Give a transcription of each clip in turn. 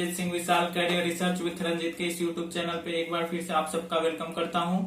Ranjit Singh Vishal career research with Ranjeet के इस YouTube channel पे एक बार फिर से आप सबका वेलकम करता हूं।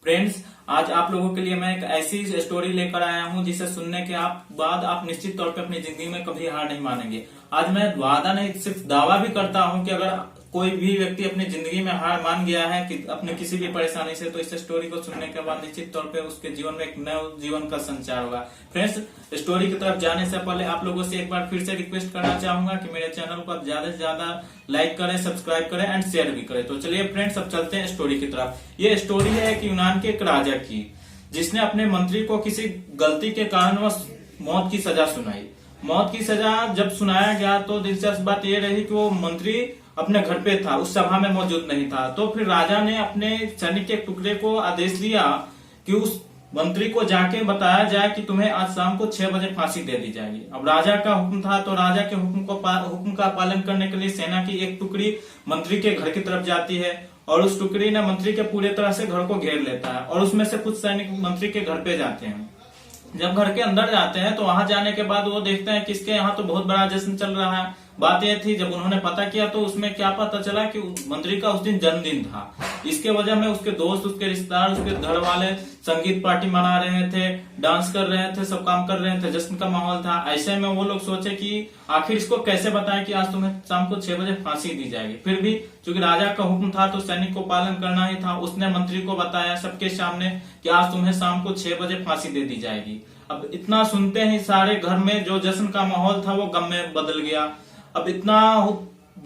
फ्रेंड्स, आज आप लोगों के लिए मैं एक ऐसी स्टोरी लेकर आया हूं जिसे सुनने के बाद आप निश्चित तौर पे अपनी जिंदगी में कभी हार नहीं मानेंगे। आज मैं वादा नहीं सिर्फ दावा भी करता हूं कि अगर कोई भी व्यक्ति अपनी जिंदगी में हार मान गया है कि अपने किसी भी परेशानी से, तो इस स्टोरी को सुनने के बाद निश्चित तौर पे उसके जीवन में एक नए जीवन का संचार होगा। फ्रेंड्स, स्टोरी की तरफ जाने से पहले आप लोगों से एक बार फिर से रिक्वेस्ट करना चाहूंगा कि मेरे चैनल को आप ज्यादा से ज्यादा लाइक करें, सब्सक्राइब करें एंड शेयर भी करें। तो चलिए फ्रेंड्स, अब चलते हैं स्टोरी की तरफ। ये स्टोरी है कि यूनान के एक राजा की, जिसने अपने मंत्री को किसी गलती के कारणवश मौत की सजा सुनाई। मौत की सजा जब सुनाया गया तो दिलचस्प बात यह रही कि वो मंत्री अपने घर पे था, उस सभा में मौजूद नहीं था। तो फिर राजा ने अपने सैनिक के टुकड़े को आदेश दिया कि उस मंत्री को जाके बताया जाए कि तुम्हें आज शाम को 6 बजे फांसी दे दी जाएगी। अब राजा का हुक्म था, तो राजा के हुक्म का पालन करने के लिए सेना की एक टुकड़ी मंत्री के घर की तरफ जाती है और उस टुकड़ी ने मंत्री के पूरे तरह से घर को घेर लेता है और उसमें से कुछ सैनिक मंत्री के घर पे जाते हैं। जब घर के अंदर जाते हैं तो वहां जाने के बाद वो देखते हैं कि इसके यहाँ तो बहुत बड़ा जश्न चल रहा है। बात यह थी, जब उन्होंने पता किया तो उसमें क्या पता चला कि मंत्री का उस दिन जन्मदिन था। इसके वजह में उसके दोस्त, उसके रिश्तेदार, उसके घर वाले संगीत पार्टी मना रहे थे, डांस कर रहे थे, सब काम कर रहे थे, जश्न का माहौल था। ऐसे में वो लोग सोचे कि आखिर इसको कैसे बताएं कि आज तुम्हें शाम को 6 बजे फांसी दी जाएगी। फिर भी चूंकि राजा का हुक्म था तो सैनिक को पालन करना ही था। उसने मंत्री को बताया सबके सामने कि आज तुम्हें शाम को 6 बजे फांसी दे दी जाएगी। अब इतना सुनते ही सारे घर में जो जश्न का माहौल था वो गम में बदल गया। अब इतना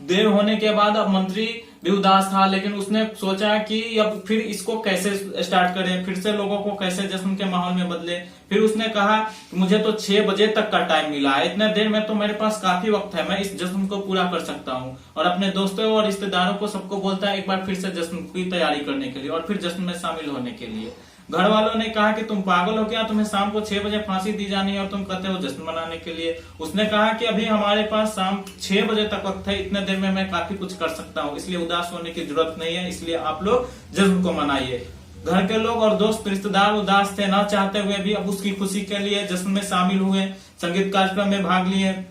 देर होने के बाद अब मंत्री भी उदास था, लेकिन उसने सोचा कि अब फिर इसको कैसे स्टार्ट करें, फिर से लोगों को कैसे जश्न के माहौल में बदले। फिर उसने कहा कि मुझे तो 6 बजे तक का टाइम मिला है, इतने देर में तो मेरे पास काफी वक्त है, मैं इस जश्न को पूरा कर सकता हूँ। और अपने दोस्तों और रिश्तेदारों को सबको बोलता है एक बार फिर से जश्न की तैयारी करने के लिए और फिर जश्न में शामिल होने के लिए। घर वालों ने कहा कि तुम पागल हो क्या, तुम्हें शाम को 6 बजे फांसी दी जानी है और तुम कहते हो जश्न मनाने के लिए। उसने कहा कि अभी हमारे पास शाम 6 बजे तक वक्त है, इतने देर में मैं काफी कुछ कर सकता हूँ, इसलिए उदास होने की जरूरत नहीं है, इसलिए आप लोग जश्न को मनाइए। घर के लोग और दोस्त रिश्तेदार उदास थे, न चाहते हुए भी अब उसकी खुशी के लिए जश्न में शामिल हुए, संगीत कार्यक्रम में भाग लिए।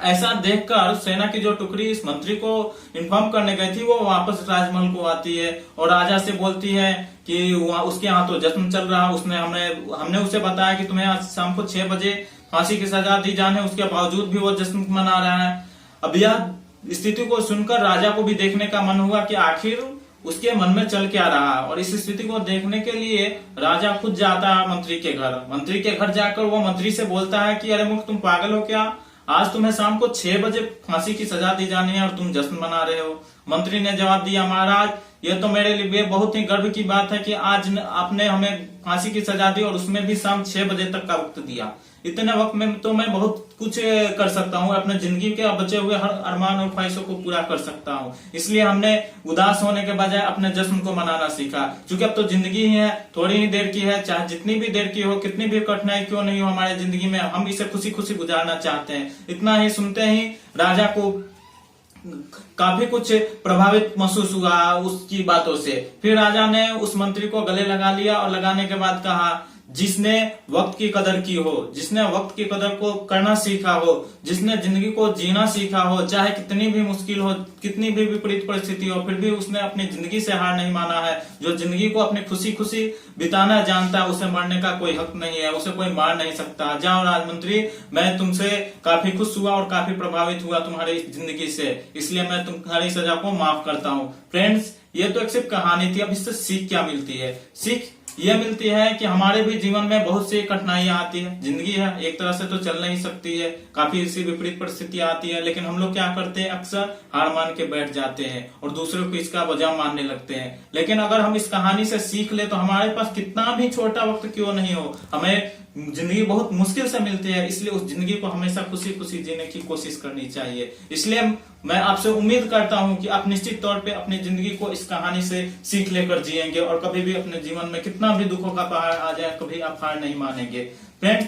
ऐसा देखकर सेना की जो टुकड़ी इस मंत्री को इन्फॉर्म करने गई थी वो वापस राजमहल को आती है और राजा से बोलती है कि उसके यहाँ तो जश्न चल रहा है, हमने उसे बताया कि तुम्हें आज शाम को 6 बजे फांसी की सजा दी जाने, उसके बावजूद भी वो जश्न मना रहा है। अब यह स्थिति को सुनकर राजा को भी देखने का मन हुआ कि आखिर उसके मन में चल क्या रहा, और इस स्थिति को देखने के लिए राजा खुद जाता है मंत्री के घर। मंत्री के घर जाकर वो मंत्री से बोलता है कि अरे मुख, तुम पागल हो क्या, आज तुम्हें शाम को 6 बजे फांसी की सजा दी जानी है और तुम जश्न मना रहे हो। मंत्री ने जवाब दिया, महाराज यह तो मेरे लिए बहुत ही गर्व की बात है कि आज आपने हमें फांसी की सजा दी और उसमें भी शाम 6 बजे तक का वक्त दिया। इतने वक्त में तो मैं बहुत कुछ कर सकता हूँ, अपने जिंदगी के बचे हुए हर अरमान और ख्वाहिशों को पूरा कर सकता हूँ। इसलिए हमने उदास होने के बजाय अपने जश्न को मनाना सीखा, क्योंकि अब तो जिंदगी ही है, थोड़ी ही देर की है, चाहे जितनी भी देर की हो, कितनी भी कठिनाई क्यों नहीं हो हमारे जिंदगी में, हम इसे खुशी खुशी गुजारना चाहते हैं। इतना ही सुनते ही राजा को काफी कुछ प्रभावित महसूस हुआ उसकी बातों से। फिर राजा ने उस मंत्री को गले लगा लिया और लगाने के बाद कहा, जिसने वक्त की कदर की हो, जिसने वक्त की कदर को करना सीखा हो, जिसने जिंदगी को जीना सीखा हो, चाहे कितनी भी मुश्किल हो, कितनी भी विपरीत परिस्थिति हो, फिर भी उसने अपनी जिंदगी से हार नहीं माना है, जो जिंदगी को अपनी खुशी खुशी बिताना जानता है, उसे मरने का कोई हक नहीं है, उसे कोई मार नहीं सकता। जाओ राजमंत्री, मैं तुमसे काफी खुश हुआ और काफी प्रभावित हुआ तुम्हारी जिंदगी से, इसलिए मैं तुम्हारी सजा को माफ करता हूँ। फ्रेंड्स, ये तो एक सिर्फ कहानी थी। अब इससे सीख क्या मिलती है? सीख यह मिलती है कि हमारे भी जीवन में बहुत सी कठिनाइयां आती है, जिंदगी है, एक तरह से तो चल नहीं सकती है, काफी ऐसी विपरीत परिस्थितियां आती है, लेकिन हम लोग क्या करते हैं, अक्सर हार मान के बैठ जाते हैं और दूसरों को इसका वजह मानने लगते हैं। लेकिन अगर हम इस कहानी से सीख ले तो हमारे पास कितना भी छोटा वक्त क्यों नहीं हो, हमें जिंदगी बहुत मुश्किल से मिलती है, इसलिए उस जिंदगी को हमेशा खुशी खुशी जीने की कोशिश करनी चाहिए। इसलिए मैं आपसे उम्मीद करता हूं कि आप निश्चित तौर पे अपनी जिंदगी को इस कहानी से सीख लेकर जिएंगे और कभी भी अपने जीवन में कितना भी दुखों का पहाड़ आ जाए, कभी आप हार नहीं मानेंगे। फ्रेंड्स,